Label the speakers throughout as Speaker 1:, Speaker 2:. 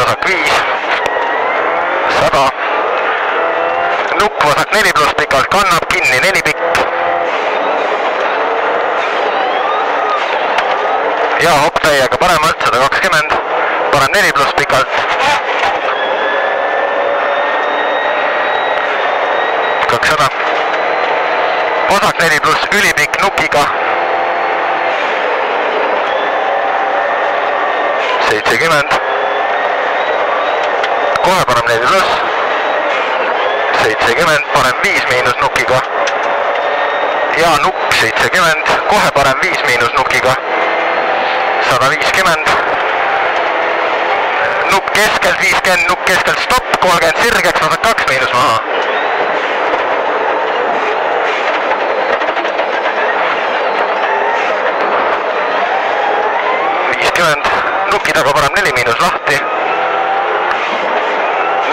Speaker 1: vasak 5, 100. Nukk vasak 4 pluss pikalt kannab, kinni 4 pikk. Ja hopp täiega paremalt, 120, parem 4 pluss pikalt. 200. Vasak 4 pluss ülipikk nukiga. 70. Kohe parem 4 pluss. 70, parem 5 miinus nukiga. Ja nukk 70, kohe parem 5 miinus nukiga. 150. Nukk keskelt 50, nukk keskelt stopp, 30 sirgeks, vasak 2 miinus maha. 50, nuki taga parem 4 miinus lahti.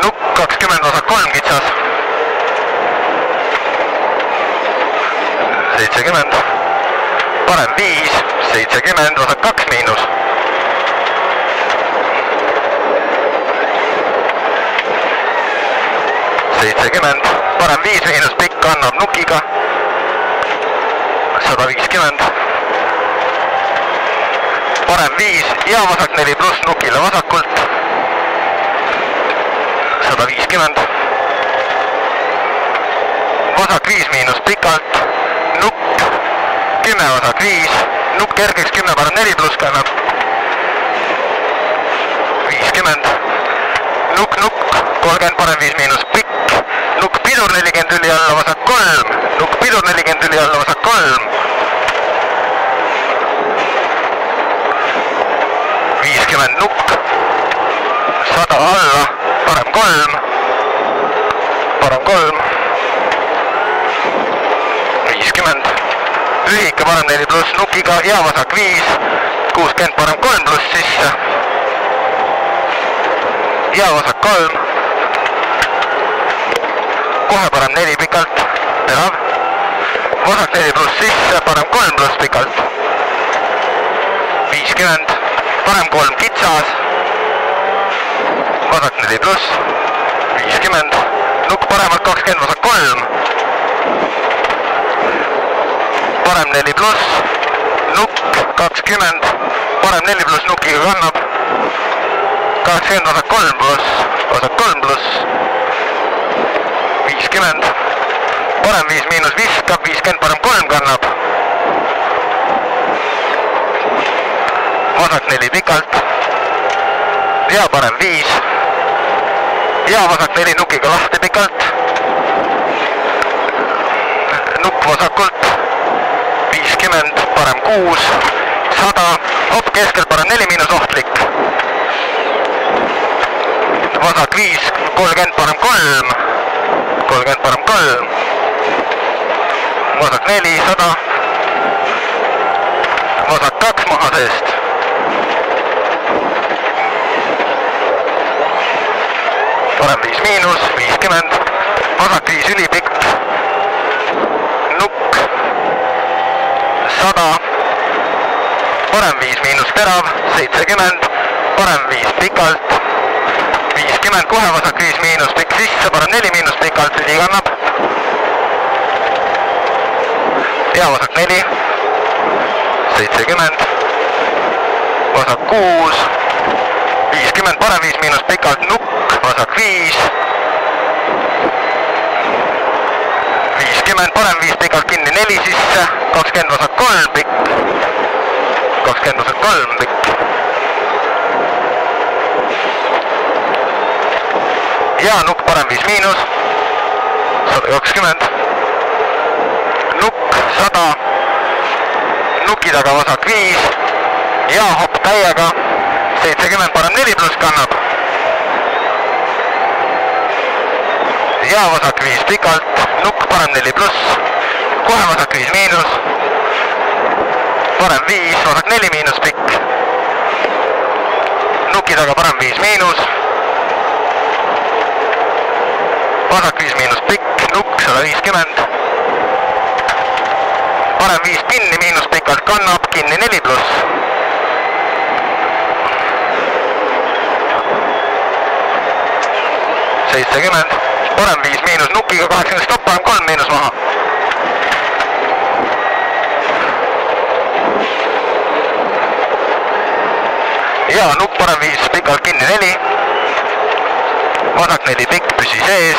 Speaker 1: Nukk 20, vasak 3 kitsas. 70, parem 5, 70, vasak 2 miinus. 70, parem 5 miinus pikk annab nukiga. 150. Parem 5 ja vasak 4 pluss nukile vasakult. 150. Vasak 5 miinus pikalt. Nukk 10 vasak 5. Nukk kergeks 10 parem 4 pluss kannab. 50. Nukk 30 parem 5 miinus pikk. Nukk pidur 40 üli alla vasak 3. Nukk pidur 40 üli alla vasak 3. 50 nukk, 100 alla, parem 3, 50, lühike parem 4 pluss nukiga ja vasak 5, 60 parem 3 pluss sisse ja vasak 3, kohe parem 4 pikalt, terav, vasak 4 pluss sisse, parem 3 pluss pikalt, 50, parem 3 kitsas, vasak 4 pluss, 50, nukk paremalt 20, vasak 3, parem 4 pluss, nukk 20, parem 4 pluss nukiga kannab, 80 vasak 3 pluss, 50, parem 5 miinus viskab, 50 parem 3 kannab, vasak 4 pikalt ja parem 5 ja vasak 4 nukiga lahti pikalt, nukk vasakult 50, parem 6, 100, hopp keskelt parem 4 miinus ohtlik, vasak 5, 30 parem 3, vasak 4, 100, vasak 2 maha seest, parem 5 miinus, 50, vasak 5 ülipikk, nukk, 100, parem 5 miinus terav, 70, parem 5 pikalt, 50, kohe vasak 5 miinus pikk sisse, parem 4 miinus pikalt, üli kannab, ja vasak 4, 70, vasak 6, 50, parem 5 miinus pikalt, nukk, vasak 5, 50, parem 5 pikalt kinni 4 sisse, 20 vasak 3 pikk, 20 vasak 3 pikk, ja nukk parem 5 miinus, 120, nukk 100, nuki taga vasak 5 ja hopp täiega, 70 parem 4 pluss kannab ja vasak 5 pikalt, nukk parem 4 pluss, kohe vasak 5 miinus, parem 5, vasak 4 miinus pikk, nuki taga parem 5 miinus, vasak 5 miinus pikk, nukk 150, parem 5 kinni miinus pikalt kannab, kinni 4 pluss, 70, parem 5 miinus nukiga 80 stopp, parem 3 miinus maha. ja nupp parem 5 pikalt kinni 4, vasak 4 pikk püsi sees,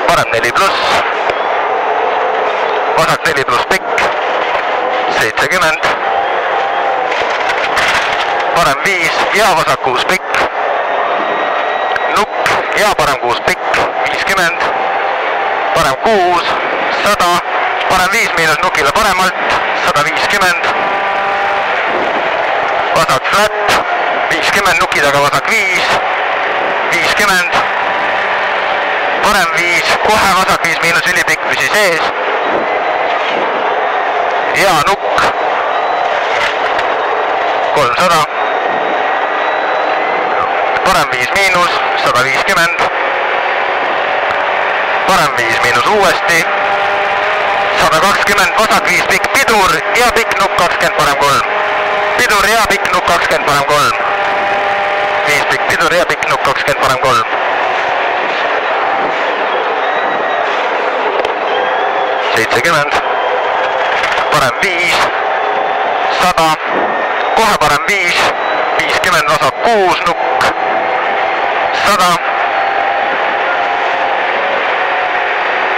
Speaker 1: parem 4 pluss, vasak 4 pluss pikk 70, parem 5 ja vasak 6 pikk, nupp ja parem 6 pikk 50, parem 6 100, parem 5 miinus nukile paremalt 150, vasak flat 50, nuki taga vasak 5 50, parem 5, kohe vasak 5 miinus ülipikk püsi sees ja nukk 300, parem 5 miinus 150, parem 5 miinus uuesti 120, vasak 5 pikk pidur ja pikk nukk 20, parem 3, pidur ja pikk nukk 20, parem 3, 5 pikk pidur ja pikk nukk 20, parem 3, 70, parem 5 100, kohe parem 5 50, vasak 6 nukk 100